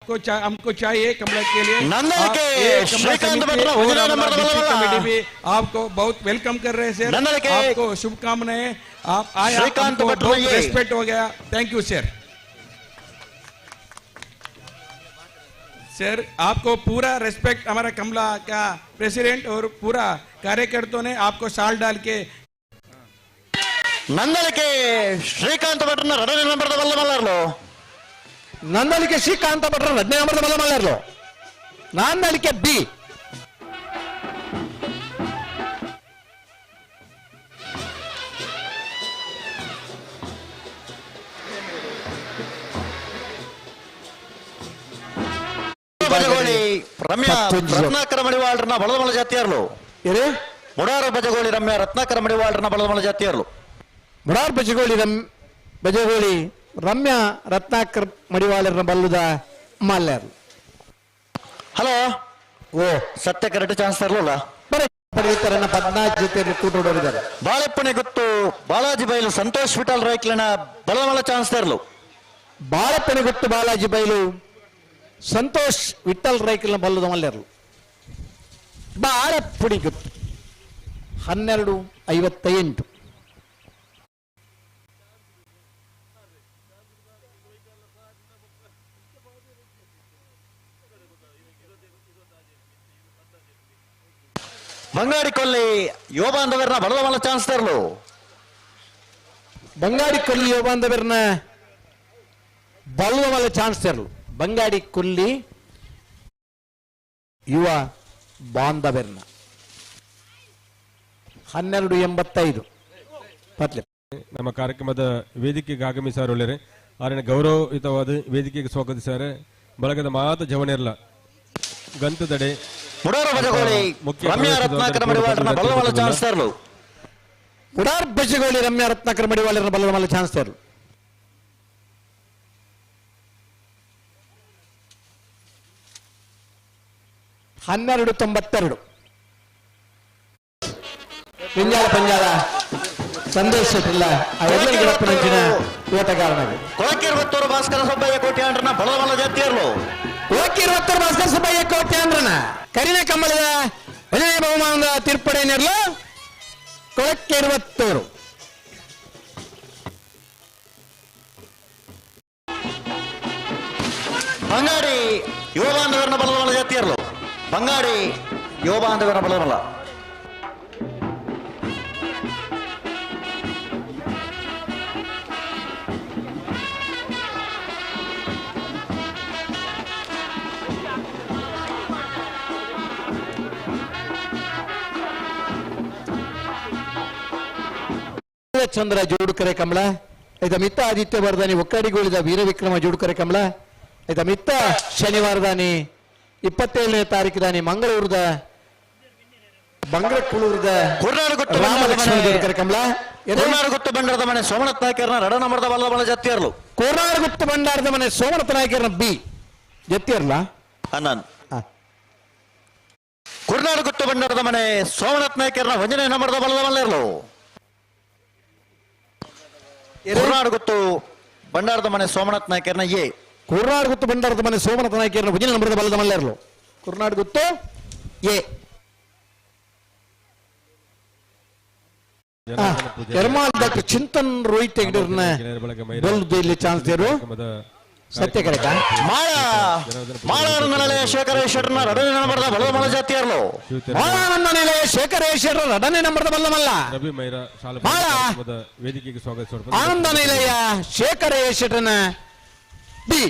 हमको चाहिए कमला के लिए नंदन के श्रीकांत भट्ट कमेटी भी आपको बहुत वेलकम कर रहे हैं सर। नंदन के आपको शुभकामनाएं। आप आए, श्रीकांत आपको भट्ट बहुत रेस्पेक्ट हो गया। Thank you sir. सर आपको पूरा रेस्पेक्ट हमारा कमला का प्रेसिडेंट और पूरा कार्यकर्ताओं ने आपको शाल डाल के ನಂದಲಿಕೆ ಶ್ರೀಕಾಂತ ಭಟ್ರನ 2ನೇ ನಂಬರ್ದ ಬಲ್ಲಮಲ್ಲರ್ಲು ನಂದಲಿಕೆ ಶ್ರೀಕಾಂತ ಭಟ್ರ 2ನೇ ನಂಬರ್ದ ಬಲ್ಲಮಲ್ಲರ್ಲು ನಂದಲಿಕೆ ಬಿ ಬಜಗೋಳಿ ರಮ್ಯಾ ರತ್ನಾಕರ ಮಡಿವಾಳರನ ಬಲದಮಲ ಜಾತಿಯರ್ಲು ಏನೇ ಮುಡಾರ ಬಜಗೋಳಿ ರಮ್ಯಾ ರತ್ನಾಕರ ಮಡಿವಾಳರನ ಬಲದಮಲ ಜಾತಿಯರ್ಲು ಮುಡಾರ್ ಬಜಗೋಳಿ ರಮ್ಯಾ ರತ್ನಾಕರ್ ಮಡಿವಾಳರನ ಬಲ್ಲುದ ಮಲ್ಲರ್. ಹಲೋ ಓ ಸತ್ಯಕ್ಕೆ 2 ಚಾನ್ಸ್ ತರಲಿಲ್ಲ. ಬರೀ ಪಡೆಯುತ್ತಾರನ್ನ 14 ಜೊತೆಯಲ್ಲಿ ಕೂಟೋಡಿದ್ದಾರೆ. ಬಾಳೆಪ್ಪನೆ ಗೊತ್ತು ಬಾಲಾಜಿ ಬೈಲು ಸಂತೋಷ್ ವಿಠಲ್ ರೈಕ್ಲನ ಬಲದಮಲ ಚಾನ್ಸ್ ತರಲು. ಬಾಳೆಪ್ಪನೆ ಗೊತ್ತು ಬಾಲಾಜಿ ಬೈಲು ಸಂತೋಷ್ ವಿಠಲ್ ರೈಕ್ಲನ ಬಲ್ಲುದ ಮಲ್ಲರ್ಲು. ಬಾಳೆಪ್ಪುಡಿ ಗೊತ್ತು 12:58. ಬಂಗಾಡಿ ಕೊಲ್ಲಿ ಯುವ ಬಾಂಧವರನ್ನ ಬಲದಮಲ ಚಾನ್ಸ್ ತರಲು. ಬಂಗಾಡಿ ಕೊಲ್ಲಿ ಯುವ ಬಾಂಧವರನ್ನ ಬಲ್ಲುವ ಚಾನ್ಸ್ ತರಲು. ಬಂಗಾಡಿ ಕೊಲ್ಲಿ ಯುವ ಬಾಂಧವರನ್ನ 12:85 ಪತ್ಲೆ. ನಮ್ಮ ಕಾರ್ಯಕ್ರಮದ ವೇದಿಕೆಗೆ ಆಗಮಿಸಾರುಳ್ಳರೆ ಅವರನ್ನು ಗೌರವಯುತವಾದ ವೇದಿಕೆಗೆ ಸ್ವಾಗತಿಸಿದ್ದಾರೆ. ಬಳಗದ ಮಾತು ಜವನಿರಲ್ಲ ಗಂತದಡೆ ಮುಡಾರ ಬಜಗೋಳಿ ರಮ್ಯಾ ರತ್ನಾಕರ ಮಡಿವಾಳರನ ಬಲದಮಲ ಚಾನ್ಸ್ ತರಲು. ಮುಡಾರ್ ಬಜಗೋಳಿ ರಮ್ಯಾ ರತ್ನಾಕರ ಮಡಿವಾಳರನ ಬಲ್ಲದಮಲ ಚಾನ್ಸ್ ತರಲು. 12:92 ಪಿಂಜಾಲ ಪಂಜಾಲ ಸಂದೇಶ ಇಲ್ಲ ಗಿಡಪ್ಪನಂಚಿನ ಓಟಗಾರನಾಗಿ ಕೊಳಕಿರುವತ್ತೂರು ಭಾಸ್ಕರ ಸುಬ್ಬಯ್ಯ ಕೋಟ್ಯಾಂಡ್ರನ ಬಲದಮಲ ಜಾತಿಯರ್ಲು. ಕೊಳಕಿರುವತ್ತೂರು ಭಾಸ್ಕರ ಸುಬ್ಬಯ್ಯ ಕೋಟ್ಯಾಂಡ್ರನ ಕರಿನ ಕಮಲದ ವಿಜಯ ಬಹುಮಾನದ ತೀರ್ಪಡೆ ನೀಡಲು ಕೊಳಕಿರುವತ್ತೂರು. ಬಂಗಾಡಿ ಯುವ ಬಾಂಧವರನ ಬಲದಮಲ ಜಾತಿಯರ್ಲು. ಬಂಗಾಡಿ ಯುವ ಬಾಂಧವರನ ಬಲದಮಲ. ಚಂದ್ರ ಜೋಡುಕರೆ ಕಮಲ ಐತ ಮಿತ್ತ ಆದಿತ್ಯ ವರ್ಧಾನಿ ಒಕ್ಕಡಿಗೋಳಿದ ವೀರವಿಕ್ರಮ ಜೋಡುಕರೆ ಕಮಲ ಐತ ಮಿತ್ತ ಶನಿವಾರದಾನಿ 27ನೇ ತಾರೀಕಿದಾನಿ ಮಂಗಳೂರದ ಬಂಗ್ರಕುಳೂರದ ರಾಮಲಕ್ಷ್ಮಣ ಜೋಡುಕರೆ ಕಮಲ. ಕೋರ್ನಾಡುಗುತ್ತು ಬಂಡಾರದ ಮನೆ ಸೋಮನಾಥ್ ನಾಯ್ಕರ್ನ 2ನೇ ನಂಬರ್ದ ಬಲದಮಲ ಜಾತಿಯರ್ಲು. ಕೋರ್ನಾಡುಗುತ್ತು ಬಂಡಾರದ ಮನೆ ಸೋಮನಾಥ ನಾಯ್ಕರ್ನ ಬಿ ಜತ್ತಿಯರ್ಲ ಅಣ್ಣನ್ ಕುರ್ನಾಡುಗುತ್ತು ಬಂಡಾರದ ಮನೆ ಸೋಮನಾಥ್ ನಾಯ್ಕರ್ನ 1ನೇ ನಂಬರ್ದ ಬಲದಮಲ್ಲರ್ಲು. ಕುರ್ನಾಡುಗುತ್ತು ಬಂಡಾರದ ಮನೆ ಸೋಮನಾಥ್ ನಾಯ್ಕರ್ನ ಎ. ಕುರ್ನಾಡುಗುತ್ತು ಬಂಡಾರದ ಮನೆ ಸೋಮನಾಥ ನಾಯ್ಕರ್ನ 1ನೇ ನಂಬರ್ದ ಬಲದ ಮಲ್ಲರ್ಲು. ಕುರ್ನಾಡುಗುತ್ತು ಎ. ಡಾಕ್ಟರ್ ಚಿಂತನ್ ರೋಹಿತ್ ಹೆಗ್ಡರ್ನ ಬಲ್ದಲ್ಲಿ ಚಾನ್ಸ್ ದೇರು ಸತ್ಯ ಕರೆಕ ಮಾಳಾನಂದ ನಿಲಯ ಶೇಖರೇಶ್ವರನ 2ನೇ ನಂಬರ್ದ ಬಲದಮಲ ಜಾತಿಯರ್ಲು. ಮಾಳಾನಂದ ನಿಲಯ ಶೇಖರೇಶ್ವರ 2ನೇ ನಂಬರ್ದ ಬಲ್ಲಮಲ್ಲ. ವೇದಿಕೆಗೆ ಸ್ವಾಗತಿಸಿದರು. ಆನಂದ ನಿಲಯ ಶೇಖರೇಶ್ವರನ ಬಿ